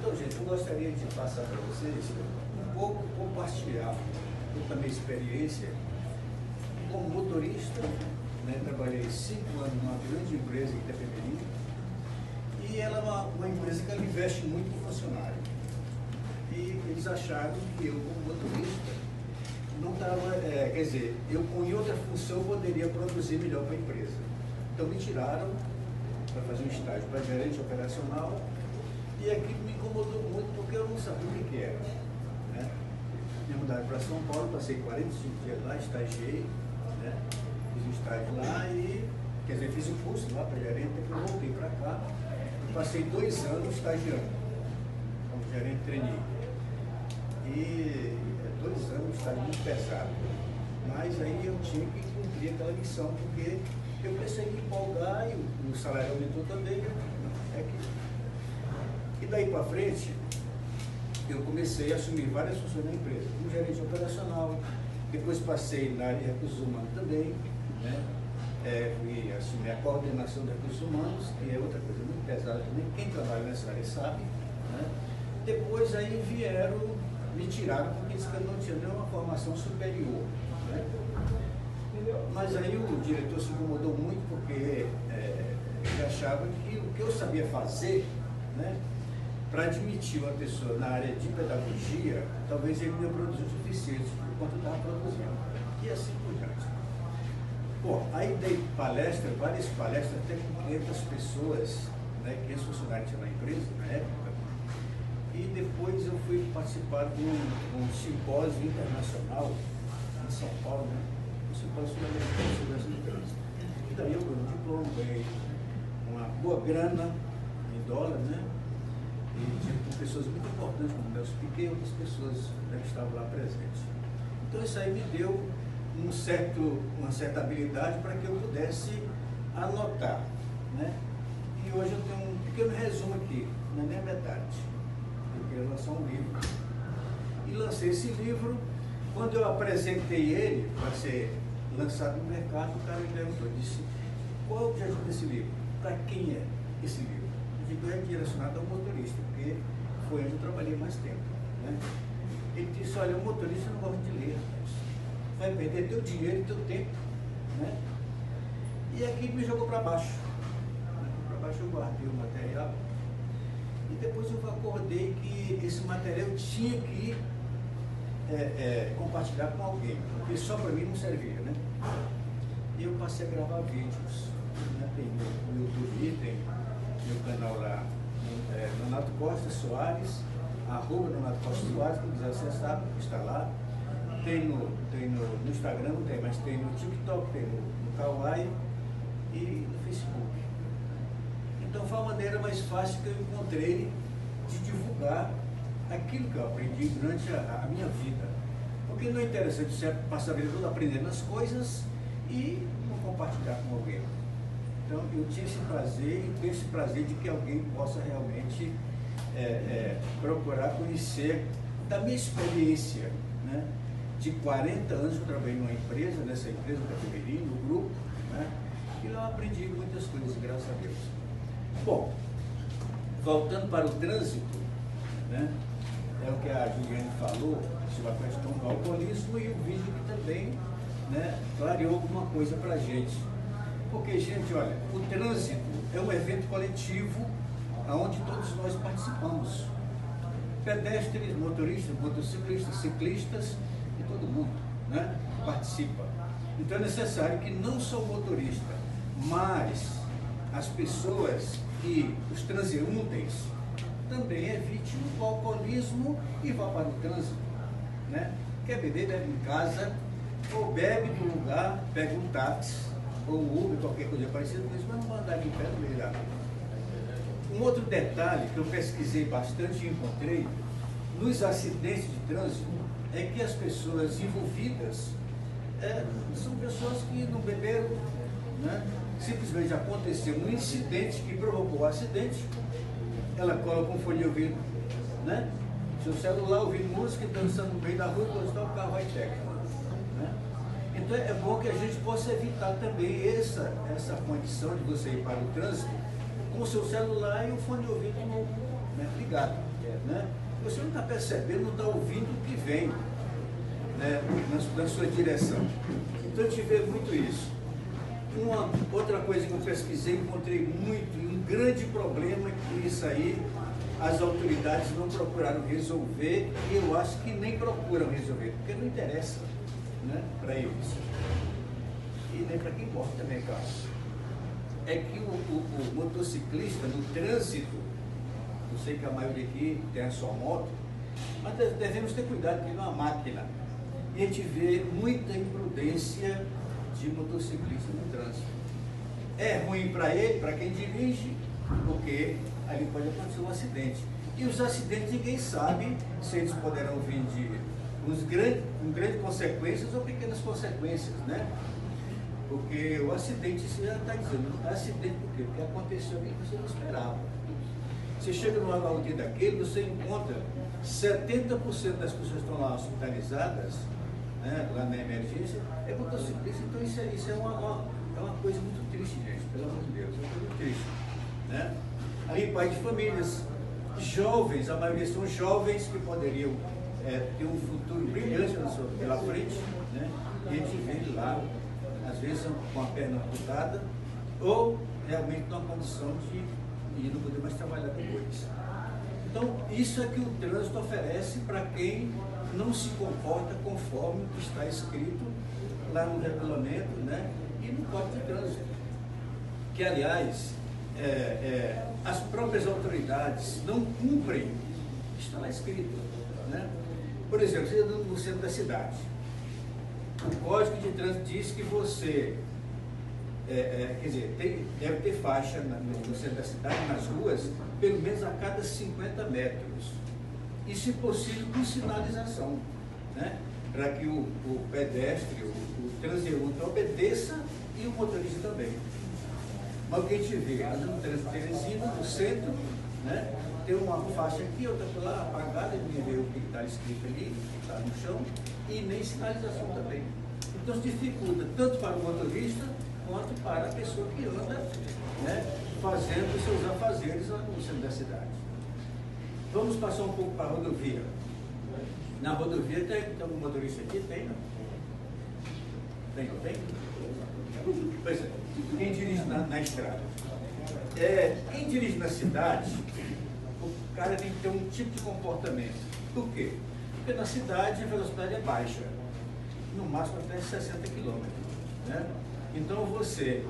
Então, gente, eu gostaria de passar para vocês um pouco, compartilhar um pouco da minha experiência como motorista, né? Trabalhei 5 anos numa grande empresa em Itapemirim, e ela é uma empresa que ela investe muito em funcionário. E eles acharam que eu, como motorista, não estava, quer dizer, eu com outra função poderia produzir melhor para a empresa. Então me tiraram para fazer um estágio para gerente operacional, e aquilo me incomodou muito porque eu não sabia o que era. Né? Me mudaram para São Paulo, passei 45 dias lá, estagiei, né? Fiz um estágio lá e, quer dizer, fiz o curso lá para gerente, depois voltei para cá, passei 2 anos estagiando como gerente trainee. E 2 anos está muito pesado, mas aí eu tinha que cumprir aquela missão, porque eu pensei em empolgar e o salário aumentou também. E daí para frente, eu comecei a assumir várias funções na empresa, como gerente operacional, depois passei na área de recursos humanos também, né? Fui assumir a coordenação de recursos humanos, que é outra coisa muito pesada também, quem trabalha nessa área sabe, né? Depois aí me tiraram porque disse que eu não tinha nenhuma formação superior, né? Mas aí o diretor se incomodou muito porque ele achava que o que eu sabia fazer, né, para admitir uma pessoa na área de pedagogia, talvez ele não ia produzir o suficiente por quanto eu estava produzindo. E assim por diante. Bom, aí dei palestra, várias palestras, até com 500 pessoas, né, 500 funcionários tinha na empresa na época. E depois eu fui participar de um simpósio internacional em São Paulo, né? Um simpósio sul-americano sobre essa empresa. E daí eu ganhei um diploma, ganhei uma boa grana em dólar, né? E tive com pessoas muito importantes, como Nelson Piquet e outras pessoas, né, que estavam lá presentes. Então isso aí me deu uma certa habilidade para que eu pudesse anotar, né? E hoje eu tenho um pequeno resumo aqui, não é nem a metade. Eu queria lançar um livro. E lancei esse livro. Quando eu apresentei ele para ser lançado no mercado, o cara me perguntou, disse, qual é o objetivo desse livro? Para quem é esse livro? Eu digo, é direcionado ao motorista, porque foi onde eu trabalhei mais tempo, né? Ele disse, olha, o motorista não gosta de ler, vai perder teu dinheiro e teu tempo, né? E aqui me jogou para baixo. Para baixo eu guardei o material. E depois eu acordei que esse material eu tinha que compartilhar com alguém, porque só para mim não servia, né? E eu passei a gravar vídeos, né? Tem no YouTube, tem meu canal lá, Nonato Costa Soares, @Nonato Costa Soares, quem quiser acessar, está lá. Tem no Instagram, não tem, mas tem no TikTok, tem no Kawaii e no Facebook. Então foi a maneira mais fácil que eu encontrei de divulgar aquilo que eu aprendi durante a minha vida. Porque não é interessante você passar a vida toda aprendendo as coisas e não compartilhar com alguém. Então eu tinha esse prazer e tenho esse prazer de que alguém possa realmente procurar conhecer da minha experiência, né? De 40 anos eu trabalhei numa empresa, nessa empresa da Itapemirim, no grupo, né? E lá eu aprendi muitas coisas, graças a Deus. Bom, voltando para o trânsito, né, é o que a Juliane falou sobre a questão do alcoolismo, e o vídeo que também, né, clareou alguma coisa para a gente. Porque, gente, olha, o trânsito é um evento coletivo onde todos nós participamos. Pedestres, motoristas, motociclistas, ciclistas e todo mundo, né, participa. Então é necessário que não só o motorista, mas as pessoas e os transeuntes também evitem o alcoolismo e vá para o trânsito, né? Quer beber, bebe em casa, ou bebe no lugar, pega um táxi, ou um Uber, qualquer coisa parecida com isso, mas não andar de pé no meio da rua. Um outro detalhe que eu pesquisei bastante e encontrei nos acidentes de trânsito é que as pessoas envolvidas são pessoas que não beberam, né? Simplesmente aconteceu um incidente que provocou o acidente, ela coloca um fone de ouvido, né? Seu celular ouvindo música e dançando no meio da rua, quando está o carro vai pega, né? Então é bom que a gente possa evitar também essa condição de você ir para o trânsito com o seu celular e o fone de ouvido, né, ligado, né? Você não está percebendo, não está ouvindo o que vem, né, na sua direção. Então a gente vê muito isso. Uma outra coisa que eu pesquisei, encontrei muito, e um grande problema que isso aí as autoridades não procuraram resolver, e eu acho que nem procuram resolver, porque não interessa, né, para eles. E nem para quem importa também, claro. É que o motociclista no trânsito, eu sei que a maioria aqui tem a sua moto, mas devemos ter cuidado, porque não é uma máquina. E a gente vê muita imprudência de motociclista no trânsito. É ruim para ele, para quem dirige, porque ali pode acontecer um acidente. E os acidentes ninguém sabe se eles poderão vir de com grandes consequências ou pequenas consequências, né? Porque o acidente, você já está dizendo, acidente por quê? Porque aconteceu o que você não esperava. Você chega num aluguel daquele, você encontra 70% das pessoas que estão lá hospitalizadas, né, lá na emergência, é motociclista. Então isso é uma coisa muito triste, gente, pelo amor de Deus, é uma coisa muito triste, né? Aí pai de famílias, jovens, a maioria são jovens que poderiam ter um futuro brilhante pela frente, né? E a gente vê ele lá, às vezes com a perna amputada, ou realmente numa condição de não poder mais trabalhar depois. Então, isso é que o trânsito oferece para quem não se comporta conforme o que está escrito lá no regulamento, né? E no Código de Trânsito. Que, aliás, as próprias autoridades não cumprem, está lá escrito, né? Por exemplo, você está no centro da cidade. O Código de Trânsito diz que você, quer dizer, deve ter faixa no centro da cidade, nas ruas, pelo menos a cada 50 metros. E, se possível, com sinalização, né? Para que o pedestre, o transeunte obedeça e o motorista também. Mas o que a gente vê, no trânsito Teresina, no centro, né? Tem uma faixa aqui, outra lá, apagada, ninguém vê o que está escrito ali, que está no chão, e nem sinalização também. Então se dificulta tanto para o motorista quanto para a pessoa que anda, né, fazendo os seus afazeres lá no centro da cidade. Vamos passar um pouco para a rodovia. Na rodovia tem algum motorista aqui? Tem, não? Tem? Pois é, quem dirige na estrada? Quem dirige na cidade, o cara tem que ter um tipo de comportamento. Por quê? Porque na cidade a velocidade é baixa, no máximo até 60 km, né? Então você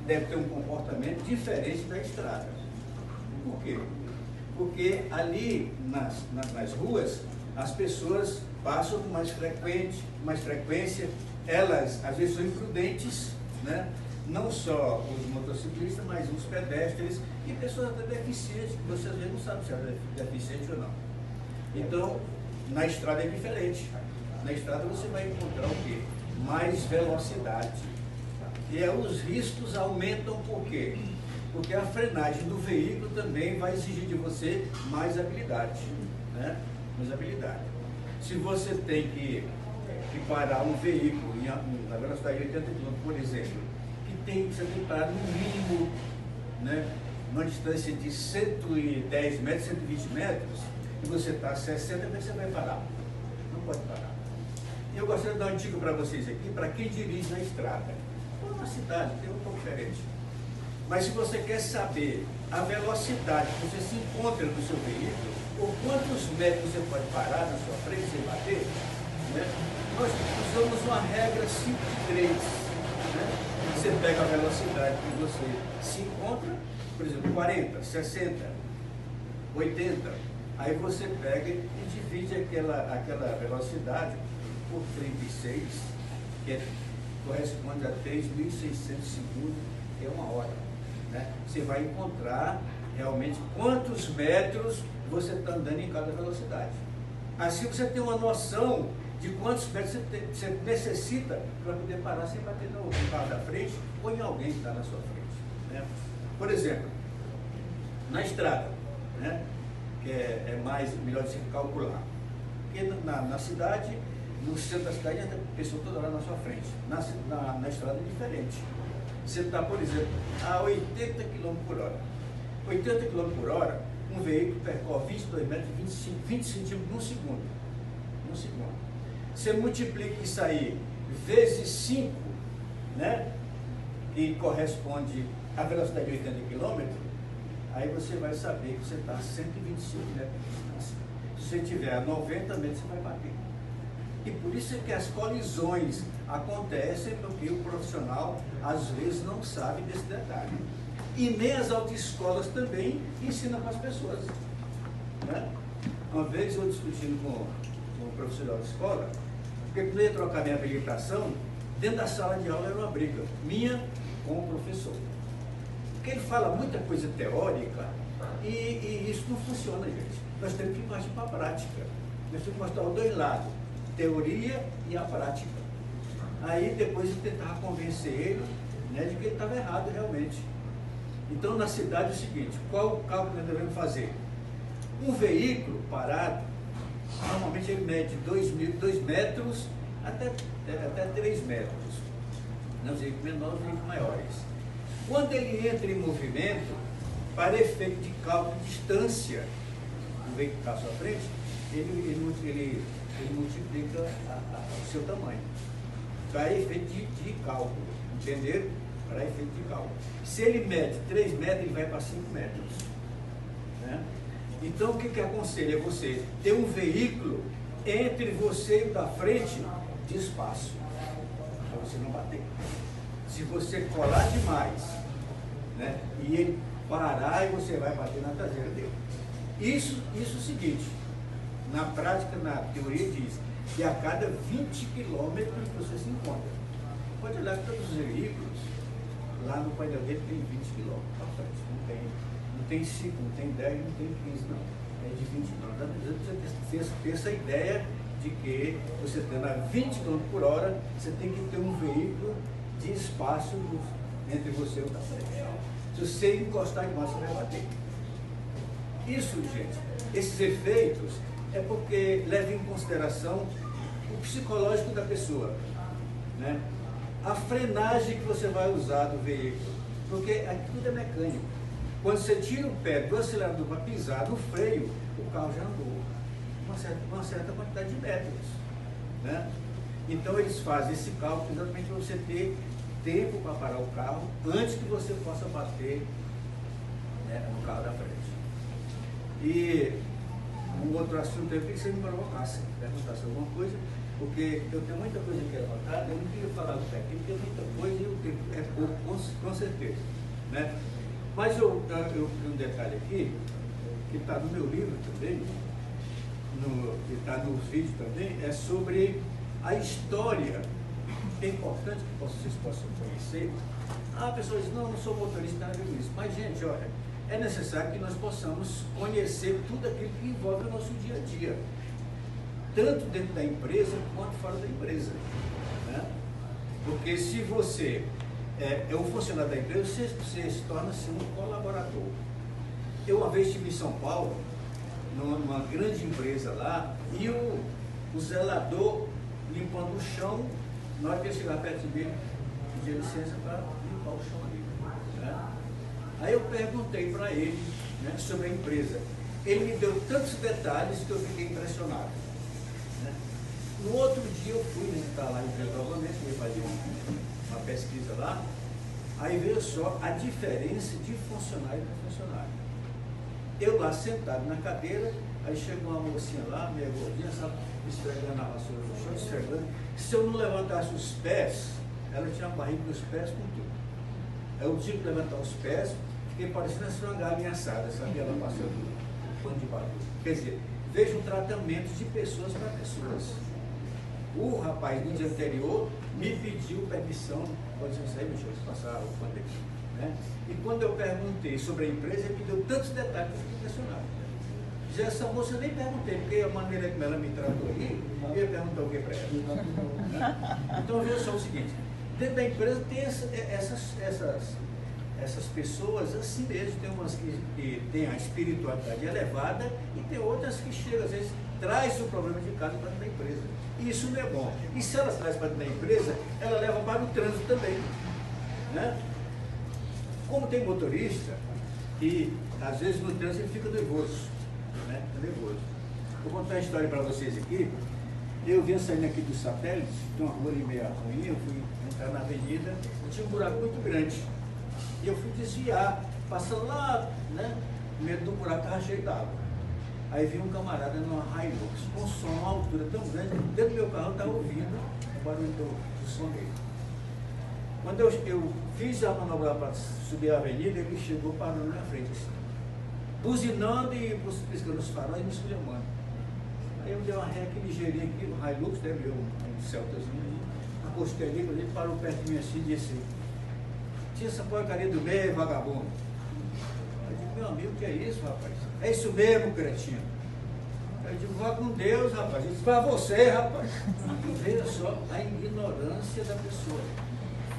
deve ter um comportamento diferente da estrada. Por quê? Porque ali nas ruas as pessoas passam com mais frequência, elas às vezes são imprudentes, né? Não só os motociclistas, mas os pedestres e pessoas até deficientes, que você às vezes não sabe se é deficiente ou não. Então, na estrada é diferente. Na estrada você vai encontrar o quê? Mais velocidade. E os riscos aumentam por quê? Porque a frenagem do veículo também vai exigir de você mais habilidade, né? Mais habilidade. Se você tem que parar um veículo na velocidade de 80 km, por exemplo, você tem que parar no mínimo, né, uma distância de 110 metros, 120 metros, e você está a 60 metros, você vai parar. Não pode parar. E eu gostaria de dar uma dica para vocês aqui, para quem dirige na estrada. Ou na cidade, tem um pouco diferente. Mas se você quer saber a velocidade que você se encontra no seu veículo, ou quantos metros você pode parar na sua frente sem bater, né, nós usamos uma regra 5 de 3. Né? Você pega a velocidade que você se encontra, por exemplo, 40, 60, 80, aí você pega e divide aquela velocidade por 36, que corresponde a 3.600 segundos, que é uma hora. Né? Você vai encontrar realmente quantos metros você está andando em cada velocidade. Assim você tem uma noção de quantos metros você necessita para poder parar sem bater no carro da frente ou em alguém que está na sua frente. Né? Por exemplo, na estrada, né, que é melhor de se calcular. Porque na cidade, no centro da cidade, a pessoa toda hora na sua frente. Na estrada é diferente. Você está, por exemplo, a 80 km por hora. 80 km por hora, um veículo percorre 22 metros, 20 centímetros num segundo. Num segundo. Você multiplica isso aí vezes 5, né? Que corresponde à velocidade de 80 km, aí você vai saber que você está a 125 metros de distância. Se você tiver a 90 metros, você vai bater. E por isso é que as colisões acontecem, porque o profissional às vezes não sabe desse detalhe. E nem as autoescolas também ensinam para as pessoas, né? Uma vez eu discutindo com um professor de escola, porque quando eu ia trocar minha habilitação, dentro da sala de aula era uma briga minha com o professor. Porque ele fala muita coisa teórica e isso não funciona, gente. Nós temos que partir para a prática. Nós temos que mostrar os dois lados, teoria e a prática. Aí depois eu tentava convencer ele, né, de que ele estava errado realmente. Então na cidade é o seguinte, qual o cálculo que nós devemos fazer? Um veículo parado, normalmente ele mede 2 metros até 3 metros. Os veículos menores, os veículos maiores. Quando ele entra em movimento, para efeito de cálculo de distância, o veículo que está à sua frente, ele multiplica o seu tamanho. Para efeito de cálculo, entenderam? Para efeito de cálculo. Se ele mede 3 metros, ele vai para 5 metros. Né? Então, o que aconselha você? Ter um veículo entre você e o da frente de espaço, para você não bater. Se você colar demais, né, e ele parar, e você vai bater na traseira dele. Isso é o seguinte, na prática, na teoria diz que a cada 20 quilômetros você se encontra. Pode olhar que todos os veículos, lá no painel dele tem 20 quilômetros para frente, não tem 5, não tem 10, não tem 15, não. É de 20 quilômetros. Você ter essa ideia de que você tendo a 20 km por hora, você tem que ter um veículo de espaço entre você e o da frente. Se você encostar demais, você vai bater. Isso, gente, esses efeitos é porque leva em consideração o psicológico da pessoa, né? A frenagem que você vai usar do veículo, porque aqui tudo é mecânico. Quando você tira o pé do acelerador para pisar no freio, o carro já andou uma certa quantidade de metros, né? Então eles fazem esse cálculo exatamente para você ter tempo para parar o carro antes que você possa bater, né, no carro da frente. E um outro assunto eu queria que você me provocasse, perguntasse alguma coisa, porque eu tenho muita coisa que levantar, eu não queria falar do pé aqui, porque muita coisa e o tempo é pouco, com certeza, né? Mas eu tenho um detalhe aqui, que está no meu livro também, que está nos vídeos também, é sobre a história, que é importante que vocês possam conhecer. A pessoa diz, não sou motorista, nada a ver com isso. Mas, gente, olha, é necessário que nós possamos conhecer tudo aquilo que envolve o nosso dia a dia, tanto dentro da empresa quanto fora da empresa, né? Porque se você é um funcionário da empresa, você se torna-se um colaborador. Eu uma vez estive em São Paulo, numa grande empresa lá, e o zelador limpando o chão, na hora que ele chegar perto dele, pedir licença para limpar o chão ali, né? Aí eu perguntei para ele, né, sobre a empresa. Ele me deu tantos detalhes que eu fiquei impressionado, né? No outro dia eu fui visitar lá a empresa novamente, ia fazer uma pesquisa lá, aí veio só a diferença de funcionário para funcionário. Eu lá sentado na cadeira, aí chegou uma mocinha lá, meio gordinha, sabe, esfregando a vassoura no chão, esfregando. Se eu não levantasse os pés, ela tinha a barriga dos pés com tudo. Eu tive que levantar os pés, fiquei parecendo uma galinha assada, sabe? Ela passando um pano de barulho. Quer dizer, vejo um tratamento de pessoas para pessoas. O rapaz, no dia anterior, me pediu permissão, pode ser sair, deixa eu passar o pano aqui, né? E quando eu perguntei sobre a empresa, ele me deu tantos detalhes que eu fiquei impressionado. Já essa moça eu nem perguntei, porque a maneira como ela me tratou aí, eu ia perguntar o que para ela. Né? Então veja só o seguinte, dentro da empresa tem essas pessoas assim mesmo, tem umas que têm a espiritualidade elevada e tem outras que chegam, às vezes, traz o problema de casa para dentro da empresa. E isso não é bom. E se ela traz para dentro da empresa, ela leva para o trânsito também, né? Como tem motorista que às vezes no trânsito ele fica nervoso, né? Nervoso. Vou contar uma história para vocês aqui. Eu vinha saindo aqui dos satélites, tem uma rua ali meio ruim, eu fui entrar na avenida, tinha um buraco muito grande. E eu fui desviar, passando lá, né? No meio do buraco estava cheio d'água. Aí vi um camarada numa Hilux, com som, uma altura tão grande, dentro do meu carro eu estava ouvindo o barulho do som dele. Quando eu fiz a manobra para subir a avenida, ele chegou parando na frente, assim, buzinando e piscando os faróis e me esculhambando. Aí eu dei uma ré aqui ligeirinha aqui, no Hilux, deve um Celtazinho, acostei ali, quando ele parou perto de mim assim e disse: tinha essa porcaria do meio, vagabundo. Eu digo: meu amigo, que é isso, rapaz? É isso mesmo, cretino. Eu digo: vá com Deus, rapaz. Ele disse: para você, rapaz. Veja só a ignorância da pessoa.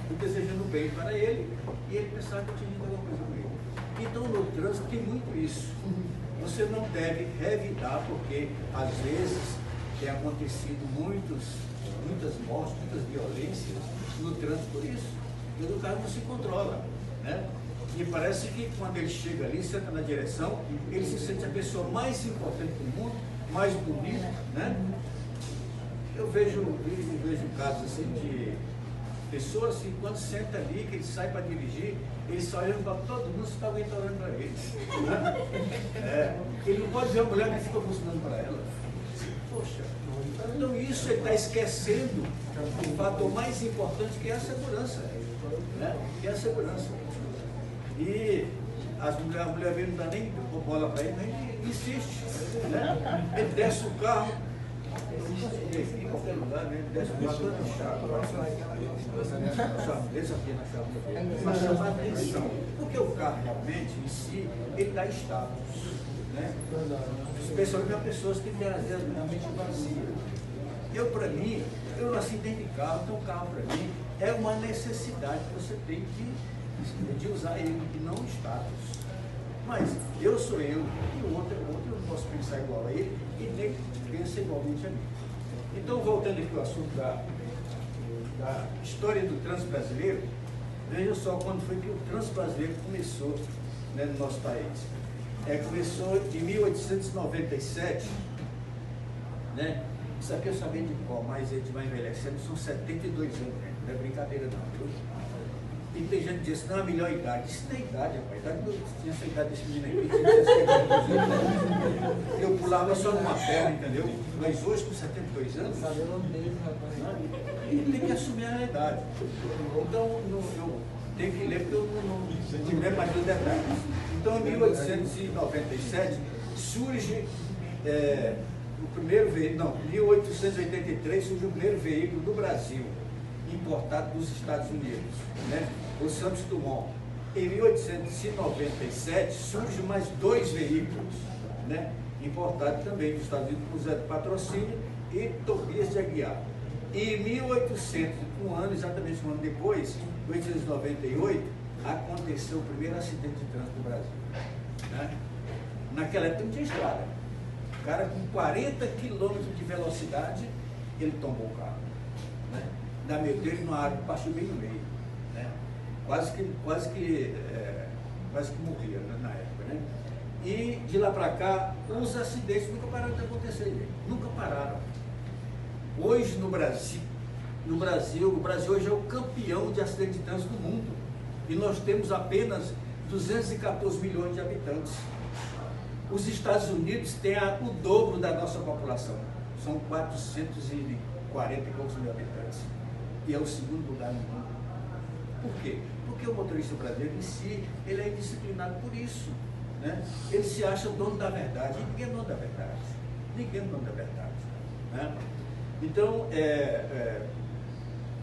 Eu desejando bem para ele, e ele pensava que eu tinha dito alguma coisa com ele. Então, no trânsito tem muito isso. Você não deve revidar, porque às vezes tem acontecido muitas mortes, muitas violências no trânsito por isso. Porque o carro não se controla, né? E parece que quando ele chega ali, senta na direção, ele se sente a pessoa mais importante do mundo, mais bonita, né? Eu vejo casos assim de pessoas assim, quando senta ali, que ele sai para dirigir, ele só olha para todo mundo se está alguém olhando para ele. Né? Ele não pode ver a mulher que fica buzinando para ela. Poxa, então isso ele está esquecendo o fator mais importante, que é a segurança. Né? Que é a segurança. E a mulher não dá nem bola para ele, mas ele insiste. Né? Ele desce o carro. Em qualquer lugar, né? Desce o carro todo chave. Mas chamar atenção, porque o carro realmente em si, ele dá status, né? Especialmente para pessoas que têm a mente vazia. Para mim, eu nasci dentro de carro, então o carro para mim é uma necessidade que você tem de usar ele, e não status. Mas eu sou eu, e o outro é o outro, eu não posso pensar igual a ele, e nem pensa igualmente a mim. Então, voltando aqui ao assunto da história do trânsito brasileiro, veja só quando foi que o trânsito brasileiro começou, né, no nosso país. Começou em 1897, né? Isso aqui eu sabia de qual, mas a gente vai envelhecendo, são 72 anos, né? Não é brincadeira não, viu? E tem gente que diz: não, a melhor idade. Isso não é idade, rapaz. Eu tinha essa idade desse menino aqui, tinha 60 anos. Eu pulava só numa perna, entendeu? Mas hoje, com 72 anos, ele tem que assumir a realidade. Então, eu tenho que ler, porque eu não lembro mais dos detalhes. Então, em 1897, surge o primeiro veículo, não, em 1883 surge o primeiro veículo do Brasil, importado dos Estados Unidos, né? O Santos Dumont. Em 1897 surgem mais 2 veículos, né? Importados também dos Estados Unidos, por José de Patrocínio e Tobias de Aguiar. E em 1800, exatamente um ano depois, em 1898, aconteceu o primeiro acidente de trânsito do Brasil, né? Naquela época não tinha estrada. O cara com 40 quilômetros de velocidade, ele tombou o carro, né? Da meio dele numa área que passou bem no meio, né? Quase que morria, né, na época, né? E de lá para cá, os acidentes nunca pararam de acontecer, né? Nunca pararam. Hoje no Brasil, o Brasil hoje é o campeão de acidentes de trânsito do mundo. E nós temos apenas 214 milhões de habitantes. Os Estados Unidos têm o dobro da nossa população. São 440 e poucos mil habitantes. E é o segundo lugar no mundo. Por quê? Porque o motorista brasileiro em si, ele é indisciplinado por isso, né? Ele se acha dono da verdade. E ninguém é dono da verdade. Ninguém é dono da verdade, né? Então,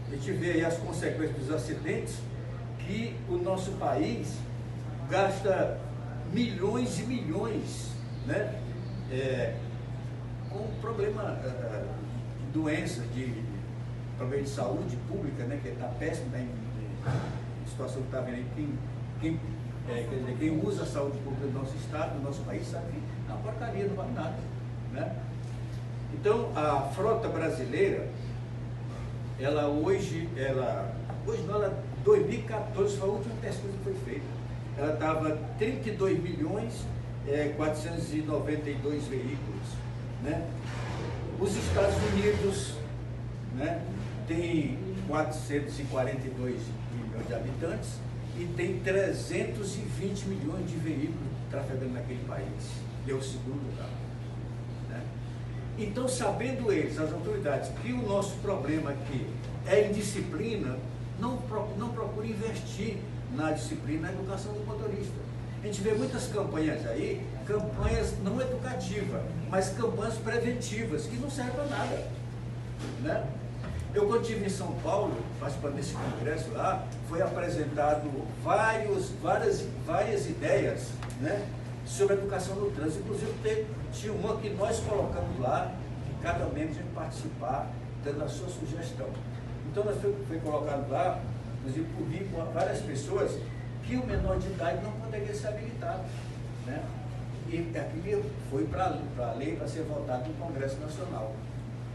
a gente vê aí as consequências dos acidentes, que o nosso país gasta milhões e milhões, né? Com problema de doenças, de problema de saúde pública, né? Que está péssimo, tá em situação que está vendo aí. Quem usa a saúde pública do nosso estado, do nosso país, sabe que é uma porcaria, não vale nada, né? Então, a frota brasileira, hoje, 2014 foi a última pesquisa que foi feita. ela estava 32 milhões 492 veículos, né? Os Estados Unidos, né, tem 442 milhões de habitantes e tem 320 milhões de veículos trafegando naquele país. E é o segundo lugar, né? Então, sabendo eles, as autoridades, que o nosso problema aqui é indisciplina, não procure investir na disciplina, na educação do motorista. A gente vê muitas campanhas aí, campanhas não educativas, mas campanhas preventivas, que não servem para nada, né? Eu, quando estive em São Paulo, participando desse congresso lá, foi apresentado várias ideias, né, sobre a educação no trânsito. Inclusive, tinha uma que nós colocamos lá, que cada membro tinha que participar, dando a sua sugestão. Então, nós foi colocado lá, inclusive por mim, por várias pessoas, que o menor de idade não poderia ser habilitado, né? E aquilo foi para a lei para ser votado no Congresso Nacional.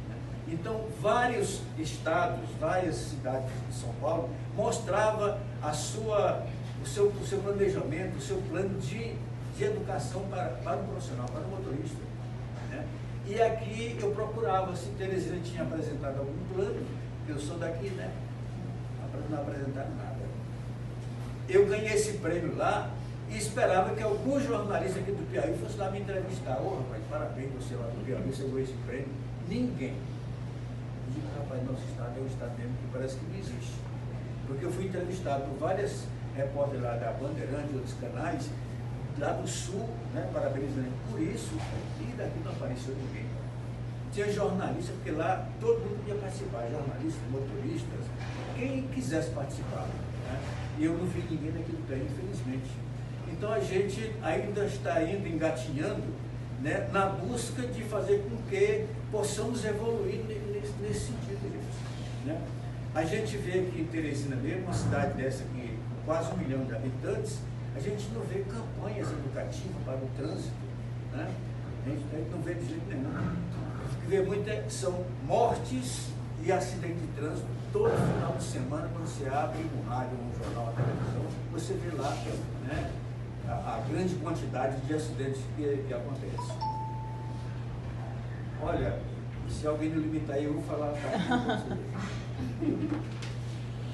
Né? Então, vários estados, várias cidades de São Paulo mostrava o seu planejamento, o seu plano de educação para o profissional, para o motorista, né? E aqui eu procurava se Teresina tinha apresentado algum plano. Eu sou daqui, né? Não apresentaram nada. Eu ganhei esse prêmio lá e esperava que algum jornalista aqui do Piauí fosse lá me entrevistar. Ô, rapaz, parabéns você lá do Piauí, você ganhou esse prêmio. Ninguém. Eu digo, rapaz, nosso estado é um estado mesmo que parece que não existe. Porque eu fui entrevistado por várias repórteres lá da Bandeirante e outros canais, lá do Sul, né, parabenizando por isso, e daqui não apareceu ninguém. Tinha jornalista, porque lá todo mundo podia participar, jornalistas, motoristas, quem quisesse participar, né? E eu não vi ninguém daquele prêmio, infelizmente. Então a gente ainda está indo engatinhando, né, na busca de fazer com que possamos evoluir nesse sentido, gente, né? A gente vê aqui em Teresina mesmo, uma cidade dessa aqui, com quase 1 milhão de habitantes, a gente não vê campanhas educativas para o trânsito, né? A gente não vê de jeito nenhum. O que vê muito são mortes e acidentes de trânsito. Todo final de semana, quando você abre um rádio, um jornal, uma televisão, você vê lá, né, a grande quantidade de acidentes que acontecem. Olha, se alguém me limitar aí, eu vou falar para vocês.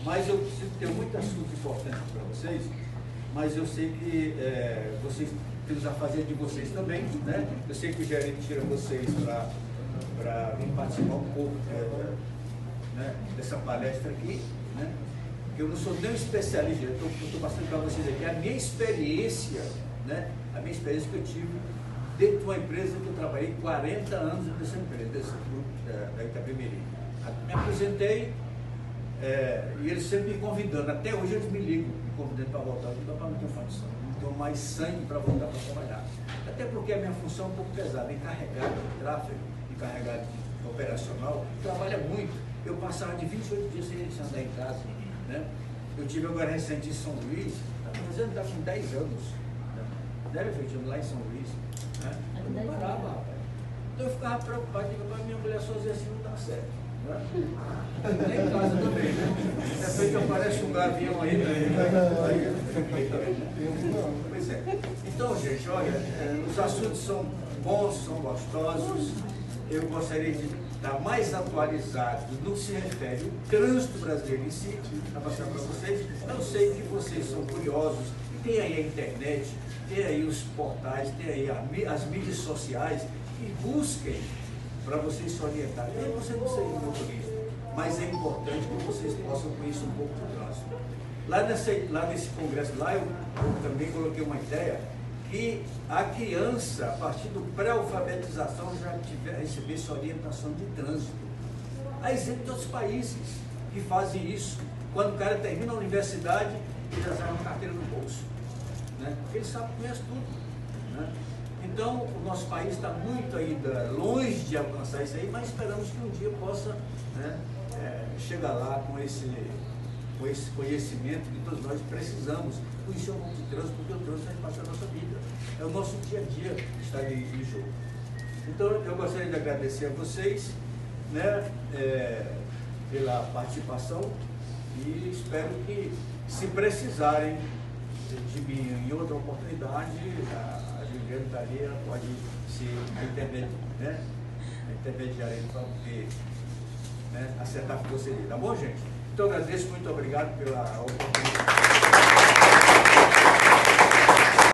Mas eu tenho muito assunto importante para vocês, mas eu sei que vocês têm os afazeres de vocês também, né? Eu sei que o gerente tira vocês para vir participar um pouco né, dessa palestra aqui, né? Porque eu não sou nem um especialista, eu estou passando para vocês aqui a minha experiência, né? A minha experiência que eu tive dentro de uma empresa que eu trabalhei 40 anos dessa empresa, desse grupo da Itapemirim. Me apresentei e eles sempre me convidando, até hoje eles me ligam, me convidando para voltar, eu digo, não tenho condição, não tenho mais sangue para voltar para trabalhar. Até porque a minha função é um pouco pesada, encarregado de tráfego, encarregado de operacional, trabalha muito. Eu passava de 28 dias sem andar em casa, né? Eu tive agora recente em São Luís, está com 10 anos, né? Deve efetivo lá em São Luís, né? Eu não parava, rapaz. Então eu ficava preocupado, digo, para minha mulher sozinha assim não dá certo, né? Nem em casa também, né? De repente aparece um gavião aí, né? Pois é. Então, gente, olha, os assuntos são bons, são gostosos. Eu gostaria de estar mais atualizado no que se refere ao trânsito brasileiro em si, para passar para vocês. Eu sei que vocês são curiosos, tem aí a internet, tem aí os portais, tem aí as mídias sociais, e busquem para vocês se orientarem. Eu você não seja motorista, mas é importante que vocês possam conhecer um pouco do trânsito. Lá nesse congresso, lá eu também coloquei uma ideia que a criança, a partir do pré-alfabetização, já recebesse orientação de trânsito. Há exemplo de outros países que fazem isso. Quando o cara termina a universidade, ele já sai uma carteira no bolso, né? Porque ele sabe, conhece tudo, né? Então, o nosso país está muito ainda longe de alcançar isso aí, mas esperamos que um dia possa, né, chegar lá com esse conhecimento que todos nós precisamos. Por isso é um pouco de trânsito, porque o trânsito faz parte da nossa vida. É o nosso dia a dia que está em jogo. Então, eu gostaria de agradecer a vocês, né, pela participação, e espero que, se precisarem em outra oportunidade, a Juliana dali ela pode ser intermediária para poder acertar com você. Tá bom, gente? Então, agradeço, muito obrigado pela oportunidade.